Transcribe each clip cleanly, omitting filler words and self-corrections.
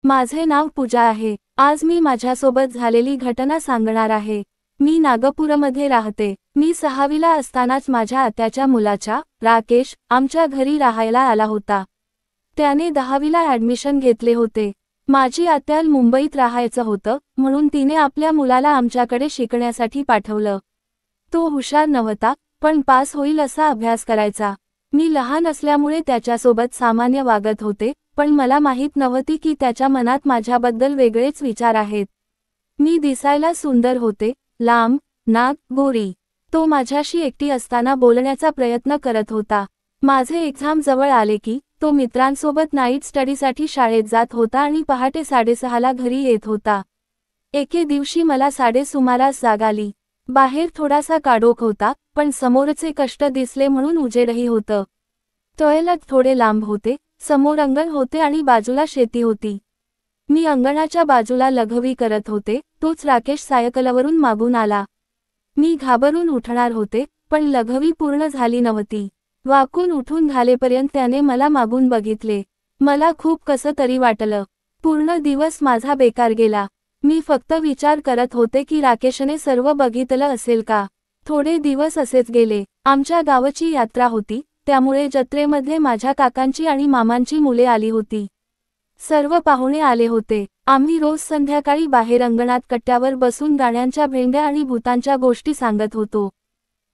माझे नाव पूजा आहे। आज मी माझ्यासोबत झालेली घटना सांगणार आहे। मी नागपूरमध्ये राहते। मी 6वीला असतानाच माझ्या आत्याच्या मुलाच्या, राकेश, आमच्या घरी राहायला आला होता। त्याने 10वीला ॲडमिशन घेतले होते। माझी आत्या मुंबईत राहायचं होतं, म्हणून तिने आपल्या मुलाला आमच्याकडे शिकण्यासाठी पाठवलं। तो हुशार नव्हता, पण पास होईल असा अभ्यास करायचा। मी लहान असल्यामुळे त्याच्यासोबत सामान्य वागत होते, पण मला माहीत नव्हती की त्याच्या मनात माझ्याबद्दल वेगळेच विचार आहेत। मी दिसायला सुंदर होते, लांब, नाक, गोरी। तो माझ्याशी एकटी असताना बोलण्याचा प्रयत्न करत होता। माझे एक्झाम जवळ आले की तो मित्रांसोबत नाईट स्टडीसाठी शाळेत जात होता आणि पहाटे 6:30ला घरी येत होता। एके दिवशी मला 6:30 सुमारास जाग आली। बाहेर थोडासा काळोख होता, पण समोरचे कष्ट दिसले म्हणून उजेडही होतं। टॉयलेट थोडे लांब होते, समोर अंगण होते आणि बाजूला शेती होती। मी अंगणाच्या बाजूला लघवी करत होते, तोच राकेश सायकलवरून मागून आला। मी घाबरून उठणार होते, पण लघवी पूर्ण झाली नव्हती। वाकून उठून घालेपर्यंत त्याने मला मागून बघितले। मला खूप कसं तरी वाटलं। पूर्ण दिवस माझा बेकार गेला। मी फक्त विचार करत होते की राकेशने सर्व बघितलं असेल का। थोडे दिवस असेच गेले। आमच्या गावाची यात्रा होती, त्यामुळे जत्रेमध्ये माझ्या काकांची आणि मामांची मुले आली होती। सर्व पाहुणे आले होते। आम्ही रोज संध्याकाळी बाहेर अंगणात कट्ट्यावर बसून गाण्यांच्या भेंड्या आणि भूतांच्या गोष्टी सांगत होतो।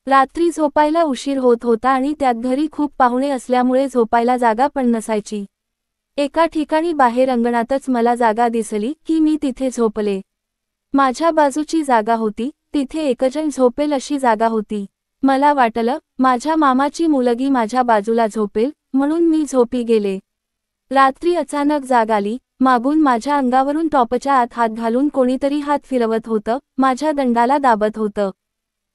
रात्री झोपायला उशीर होत होता आणि त्यात घरी खूप पाहुणे असल्यामुळे झोपायला जागा पण नसायची। एका ठिकाणी बाहेर अंगणातच मला जागा दिसली की मी तिथे झोपले। माझ्या बाजूची जागा होती, तिथे एकजण झोपेल अशी जागा होती। मला वाटलं, माझ्या मामाची मुलगी माझ्या बाजूला झोपेल, म्हणून मी झोपी गेले। रात्री अचानक जाग आली, मागून माझ्या अंगावरून टॉपच्या आत हात घालून कोणीतरी हात फिरवत होतं, माझ्या दंडाला दाबत होतं।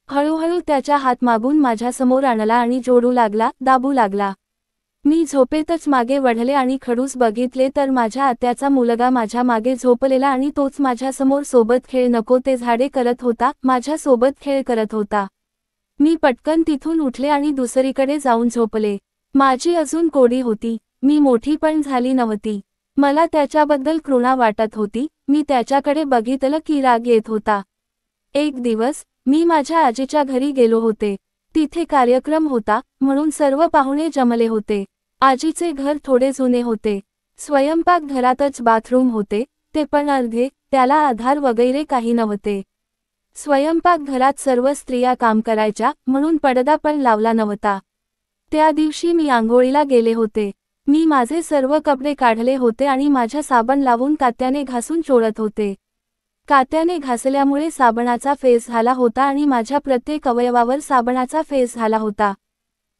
हळूहळू त्याच्या हात मागून माझ्यासमोर आणला आणि जोडू लागला, दाबू लागला। मी झोपेतच मागे वळले आणि खडूस बघितले तर माझ्या आत्याचा मुलगा माझ्या मागे झोपलेला आणि तोच माझ्यासमोर सोबत खेळ नको ते झाडे करत होता, माझ्या सोबत खेळ करत होता। मी पटकन तिथून उठले आणि दुसरीकडे जाऊन झोपले। माझी अजून कोडी होती, मी मोठी पण झाली नव्हती। मला त्याच्याबद्दल घृणा वाटत होती। मी त्याच्याकडे बघितलं की राग येत होता। एक दिवस मी माझ्या आजीच्या घरी गेलो होते। तिथे कार्यक्रम होता, म्हणून सर्व पाहुणे जमले होते। आजीचे घर थोडे जुने होते। स्वयंपाक घरातच बाथरूम होते, ते पण अर्धे, त्याला आधार वगैरे काही नव्हते। स्वयंपाक घरात सर्व स्त्रिया काम करायच्या, म्हणून पडदा पण लावला नव्हता। त्या दिवशी मी आंघोळीला गेले होते। मी माझे सर्व कपडे काढले होते आणि माझ्या साबण लावून कात्याने घासून चोळत होते। कात्याने घासल्यामुळे साबणाचा फेस झाला होता आणि माझ्या प्रत्येक अवयवावर साबणाचा फेस झाला होता।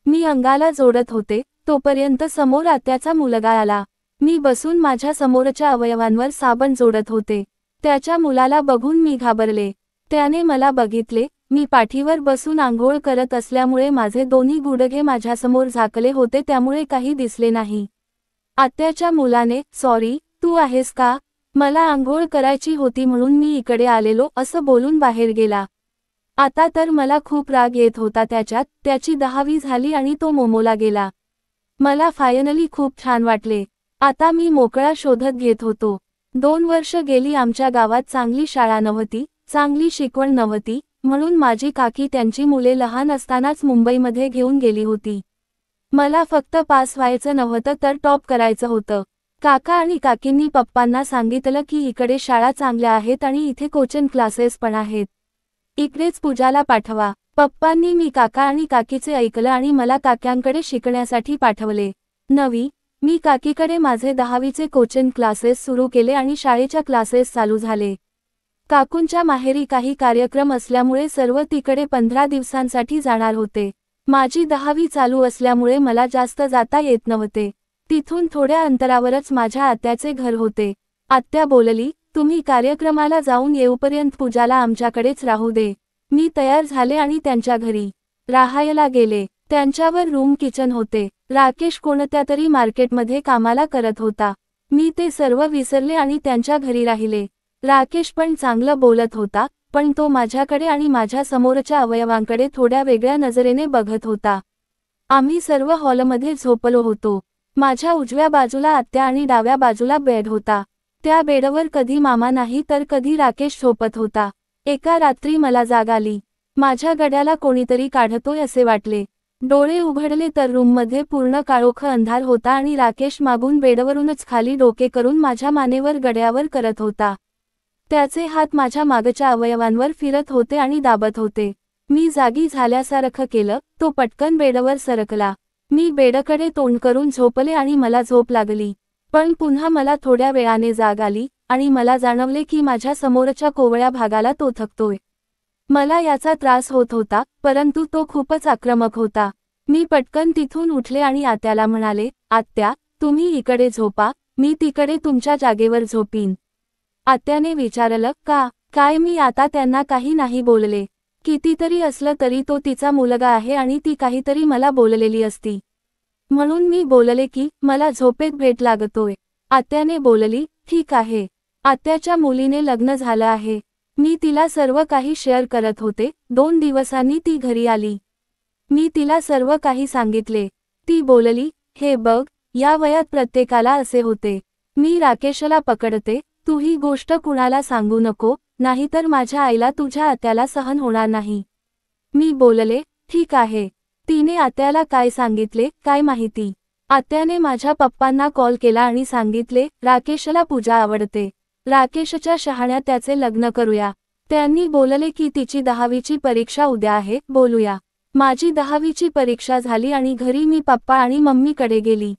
मी अंगाला जोडत होते, तोपर्यंत समोर आत्याचा मुलगा आला। मी बसून माझ्या समोरच्या अवयवांवर साबण जोडत होते। त्याच्या मुलाला बघून मी घाबरले। त्याने मला बघितले, मी पाठीवर बसून आंघोळ करत असल्यामुळे माझे दोन्ही गुडघे माझ्यासमोर झाकले होते, त्यामुळे काही दिसले नाही। आत्याच्या मुलाने, "सॉरी, तू आहेस का? मला आंघोळ करायची होती म्हणून मी इकडे आलेलो" असं बोलून बाहेर गेला। आता तर मला खूप राग येत होता त्याच्यात। त्याची 10वी झाली आणि तो मोमोला गेला। मला फायनली खूप छान वाटले। आता मी मोकळा शोधत घेत होतो। 2 वर्ष गेली, आमच्या गावात चांगली शाळा नव्हती, चांगली शिकवण नव्हती, म्हणून माझी काकी त्यांची मुले लहान असतानाच मुंबईमध्ये घेऊन गेली होती। मला फक्त पास व्हायचं नव्हतं तर टॉप करायचं होतं। काका आणि काकींनी पप्पांना सांगितलं की इकडे शाळा चांगल्या आहेत आणि इथे कोचिंग क्लासेस पण आहेत, इकडेच पूजाला पाठवा। पप्पांनी मी काका आणि काकीचे ऐकलं आणि मला काक्यांकडे शिकण्यासाठी पाठवले। मी काकीकडे माझे 10वीचे कोचिंग क्लासेस सुरू केले आणि शाळेच्या क्लासेस चालू झाले। काकूंच्या माहेरी काही कार्यक्रम असल्यामुळे सर्व तिकडे 15 दिवसांसाठी जाणार होते। माझी 10वी चालू असल्यामुळे मला जास्त जाता येत नव्हते। तिथून थोड्या अंतरावरच माझ्या आत्याचे घर होते। आत्या बोलली, "तुम्ही कार्यक्रमाला जाऊन येऊपर्यंत पूजाला आमच्याकडेच राहू दे." मी तयार झाले आणि त्यांच्या घरी राहायला गेले। त्यांच्यावर रूम किचन होते। राकेश कोणत्या तरी मार्केटमध्ये कामाला करत होता। मी ते सर्व विसरले आणि त्यांच्या घरी राहिले। राकेश पण चांगलं बोलत होता, पण तो माझ्याकडे आणि माझ्या समोरच्या अवयवांकडे थोड्या वेगळ्या नजरेने बघत होता। आम्ही सर्व हॉलमध्ये झोपलो होतो। माझ्या उजव्या बाजूला आत्या आणि डाव्या बाजूला बेड होता। त्या बेडवर कधी मामा नाही तर कधी राकेश झोपत होता. एका रात्री मला जाग आली. माझ्या गड्याला कोणीतरी काढतोय असे वाटले. डोळे उघडले तर रूममध्ये पूर्ण काळोख अंधार होता आणि राकेश मागून बेडवरूनच खाली डोके करून माझ्या मानेवर गड्यावर करत होता. त्याचे हात माझ्या मागच्या अवयवांवर फिरत होते आणि दाबत होते. मी जागी झाल्यासारखं केलं. तो पटकन बेडवर सरकला. मी बेडकडे तोंड करून झोपले आणि मला झोप लागली. पण पुन्हा मला थोड्या वेळाने जाग आली आणि मला जाणवले की माझ्या समोरच्या कोवळ्या भागाला तो थकतोय. मला याचा त्रास होत होता, परंतु तो खूपच आक्रमक होता. मी पटकन तिथून उठले आणि आत्याला म्हणाले, आत्या, तुम्ही इकडे झोपा, मी तिकडे तुमच्या जागेवर झोपीन. आत्याने विचारलं, का? काय? मी आता त्यांना काही नाही बोलले. कितीतरी असलं तरी तो तिचा मुलगा आहे आणि ती काहीतरी मला बोललेली असती. म्हणून मी बोलले की मला झोपेत भेट लागतोय. आत्याने बोलली, ठीक आहे. आत्याच्या मुलीने लग्न झालं आहे. मी तिला सर्व काही शेअर करत होते. 2 दिवसांनी ती घरी आली. मी तिला सर्व काही सांगितले. ती बोलली, हे बघ, या वयात प्रत्येकाला असे होते. मी राकेशला पकडते, तू ही गोष्ट कुणाला सांगू नको, नाहीतर माझ्या आईला तुझ्या आत्याला सहन होणार नाही. मी बोलले, ठीक आहे. तिने आत्याला काय सांगितले काय माहिती. आत्याने माझ्या पप्पांना कॉल केला आणि सांगितले, राकेशला पूजा आवडते. राकेशच्या शहाण्यात त्याचे लग्न करूया. त्यांनी बोलले की तिची 10वीची परीक्षा उद्या आहे, बोलूया. माझी 10वीची परीक्षा झाली आणि घरी मी पप्पा आणि मम्मीकडे गेली.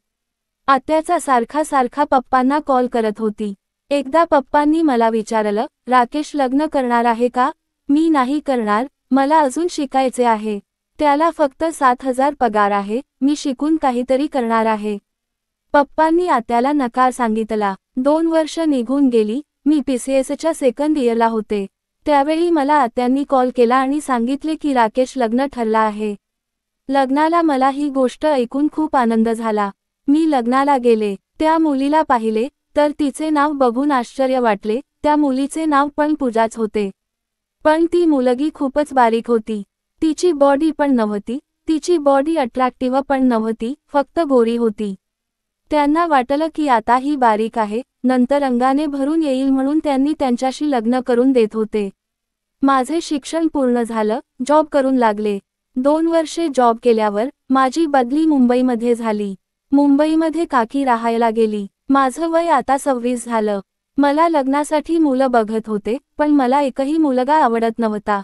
आत्याचा सारखा पप्पांना कॉल करत होती. एकदा पप्पांनी मला विचारलं, राकेश लग्न करणार आहे का? मी नाही करणार, मला अजून शिकायचे आहे. त्याला फक्त 7,000 पगार आहे, मी शिकून काहीतरी करणार आहे. पप्पांनी आत्याला नकार सांगितला. 2 वर्ष निघून गेली. मी PCSच्या सेकंड इयरला होते. त्यावेळी मला आत्यांनी कॉल केला आणि सांगितले की राकेश लग्न ठरला आहे. लग्नाला मला ही गोष्ट ऐकून खूप आनंद झाला. मी लग्नाला गेले. त्या मुलीला पाहिले तर तिचे नाव बघून आश्चर्य वाटले. त्या मुलीचे नाव पण पूजाच होते. पण ती मुलगी खूपच बारीक होती. तिची बॉडी पण नव्हती. तिची बॉडी अट्रॅक्टिव्ह पण नव्हती, फक्त गोरी होती. त्यांना वाटलं की आता ही बारीक आहे, नंतर अंगाने भरून येईल म्हणून त्यांनी त्यांच्याशी लग्न करून देत होते. माझे शिक्षण पूर्ण झालं, जॉब करून लागले. 2 वर्षे जॉब केल्यावर माझी बदली मुंबईमध्ये झाली. मुंबईमध्ये काकी राहायला गेली. माझं वय आता 26 झालं. मला लग्नासाठी मुलं बघत होते, पण मला एकही मुलगा आवडत नव्हता.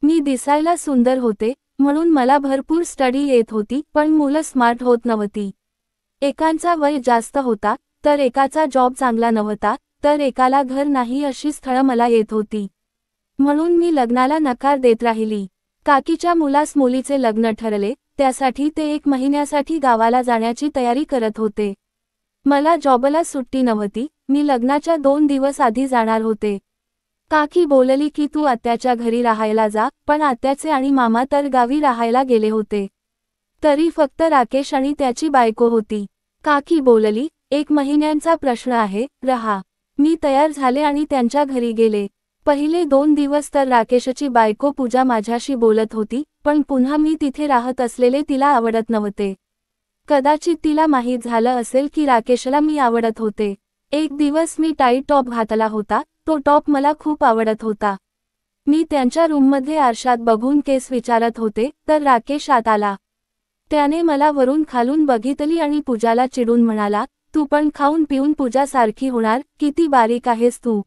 मी दिसायला सुंदर होते, म्हणून मला भरपूर स्टडी येत होती, पण मुलं स्मार्ट होत नव्हती. एकांचा वय जास्त होता, तर एकाचा जॉब चांगला नव्हता, तर एकाला घर नाही अशी स्थळं मला येत होती. म्हणून मी लग्नाला नकार देत राहिली. काकीच्या मुलास मुलीचे लग्न ठरले, त्यासाठी ते 1 महिन्यासाठी गावाला जाण्याची तयारी करत होते. मला जॉबला सुट्टी नव्हती. मी लग्नाच्या 2 दिवस आधी जाणार होते. काकी बोलली की तू आत्याच्या घरी राहायला जा, पण आत्याचे आणि मामा तर गावी राहायला गेले होते. तरी फक्त राकेश आणि त्याची बायको होती. काकी बोलली, 1 महिन्यांचा प्रश्न आहे, रहा. मी तयार झाले आणि त्यांच्या घरी गेले. पहिले 2 दिवस तर राकेशची बायको पूजा माझ्याशी बोलत होती, पण पुन्हा मी तिथे राहत असलेले तिला आवडत नव्हते. कदाचित तिला माहीत झालं असेल की राकेशला मी आवडत होते. एक दिवस मी टाईट टॉप घातला होता. तो टॉप मला खूप आवडत होता. मी त्यांच्या रूममध्ये आरशात बघून केस विचारत होते, तर राकेश आत आला. त्याने मला वरून खालून बघितली आणि पूजाला चिडून म्हणाला, तू पण खाऊन पिऊन पूजासारखी होणार, किती बारीक आहेस तू.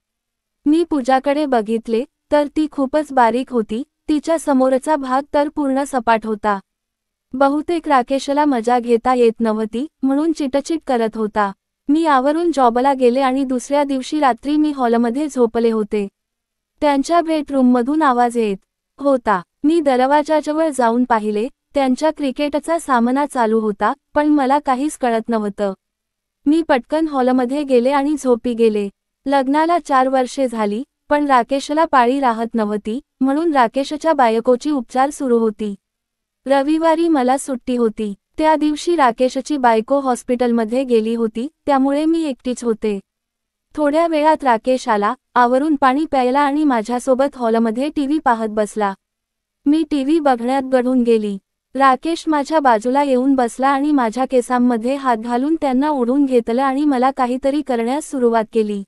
मी पूजाकडे बघितले, तर ती खूपच बारीक होती. तिच्या समोरचा भाग तर पूर्ण सपाट होता. बहुतेक राकेशला मजा घेता येत नव्हती, म्हणून चिटचिट करत होता. मी आवरून जॉबला गेले आणि दुसऱ्या दिवशी रात्री मी हॉलमध्ये झोपले होते. त्यांच्या बेडरूममधून आवाज येत होता. मी दरवाजाजवळ जाऊन पाहिले. त्यांच्या क्रिकेटचा सामना चालू होता, पण मला काहीच कळत नव्हतं. मी पटकन हॉलमध्ये गेले आणि झोपी गेले. लग्नाला 4 वर्षे झाली, पण राकेशला पाळी राहत नव्हती, म्हणून राकेशच्या बायकोची उपचार सुरू होती. रविवारी मला सुट्टी होती. त्या दिवशी राकेशची बायको हॉस्पिटलमध्ये गेली होती, त्यामुळे मी एकटीच होते. थोड्या वेळात राकेश आला, आवरून पाणी प्यायला आणि माझ्यासोबत हॉलमध्ये टीव्ही पाहत बसला. मी टीव्ही बघण्यात गढून गेली. राकेश माझ्या बाजूला येऊन बसला आणि माझ्या केसांमध्ये हात घालून त्यांना ओढून घेतलं आणि मला काहीतरी करण्यास सुरुवात केली.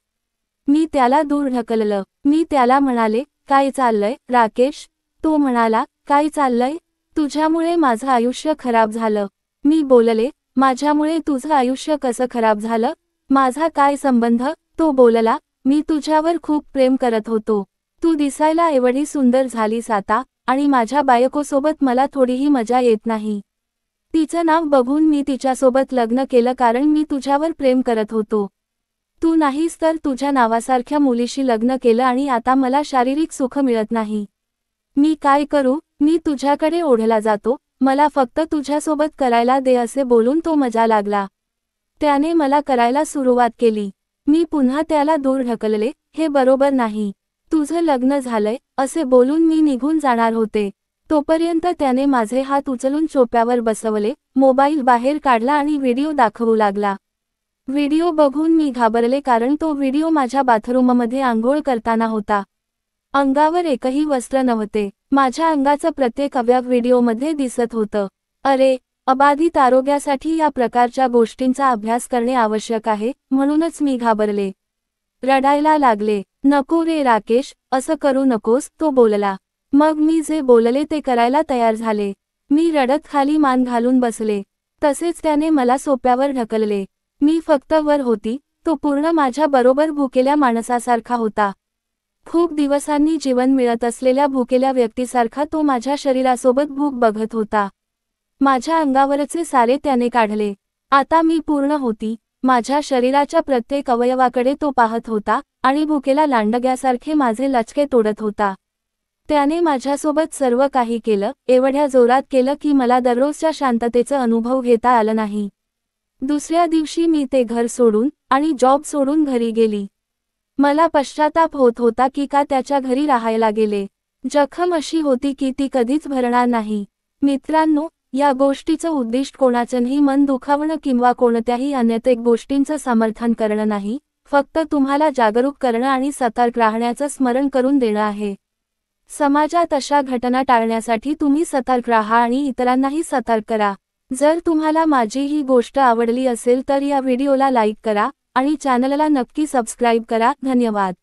मी त्याला दूर ढकललं. मी त्याला म्हणाले, काय चाललंय राकेश? तो म्हणाला, काय चाललंय? तुझ्यामुळे माझं आयुष्य खराब झालं. मी बोलले, माझ्यामुळे तुझं आयुष्य कसं खराब झालं? माझा काय संबंध? तो बोलला, मी तुझ्यावर खूप प्रेम करत होतो. तू दिसायला एवढी सुंदर झालीस आता, आणि माझ्या बायकोसोबत मला थोडीही मजा येत नाही. तिचं नाव बघून मी तिच्यासोबत लग्न केलं कारण मी तुझ्यावर प्रेम करत होतो. तू नाहीस तर तुझ्या नावासारख्या मुलीशी लग्न केलं आणि आता मला शारीरिक सुख मिळत नाही. मी काय करू? मी तुझ्याकडे ओढला जातो, मला फक्त तुझ्यासोबत करायला दे असे बोलून तो मजा लागला. त्याने मला करायला सुरुवात केली. मी पुन्हा त्याला दूर ढकलले, हे बरोबर नाही. तुझं लग्न झालंय, असे बोलून मी निघून जाणार होते. तोपर्यंत त्याने माझे हात उचलून सोफ्यावर बसवले, मोबाईल बाहेर काढला आणि व्हिडिओ दाखवू लागला. व्हिडिओ बघून मी घाबरले कारण तो व्हिडिओ माझ्या बाथरूममध्ये आंघोळ करताना होता. अंगावर एकही वस्त्र नव्हते. माझ्या अंगाचं प्रत्येक अवयव व्हिडिओमध्ये दिसत होतं. अरे, अबाधित आरोग्यासाठी या प्रकारच्या गोष्टींचा अभ्यास करणे आवश्यक आहे, म्हणूनच मी घाबरले. रडायला लागले. नको रे राकेश, असं करू नकोस, तो बोलला. मग मी जे बोलले ते करायला तयार झाले. मी रडत खाली मान घालून बसले. तसेच त्याने मला सोफ्यावर ढकलले. मी फक्त वर होती, तो पूर्ण माझ्या बरोबर भुकेल्या माणसासारखा होता. खूप दिवसांनी जीवन मिळत असलेल्या भुकेल्या व्यक्तीसारखा तो माझ्या शरीरासोबत भूक बघत होता. माझ्या अंगावरचे सारे त्याने काढले. आता मी पूर्ण होती. माझ्या शरीराच्या प्रत्येक अवयवाकडे तो पाहत होता आणि भुकेला लांडग्यासारखे माझे लचके तोडत होता. त्याने माझ्यासोबत सर्व काही केलं, एवढ्या जोरात केलं की मला दररोजच्या शांततेचा अनुभव घेता आला नाही. दुसऱ्या दिवशी मी ते घर सोडून आणि जॉब सोडून घरी गेली. मला पश्चाताप होत होता की का त्याच्या घरी राहायला गेले. जखम अशी होती की ती कधीच भरणार नाही. मित्रांनो, या गोष्टीचं उद्दिष्ट कोणाचंही मन दुखावणं किंवा कोणत्याही अनैतिक गोष्टींचं समर्थन करणं नाही, फक्त तुम्हाला जागरूक करणं आणि सतर्क राहण्याचं स्मरण करून देणं आहे. समाजात अशा घटना टाळण्यासाठी तुम्ही सतर्क राहा आणि इतरांनाही सतर्क करा. जर तुम्हाला माझी ही गोष्ट आवडली असेल तर या व्हिडिओला लाईक करा आणि चॅनलला नक्की सबस्क्राईब करा. धन्यवाद.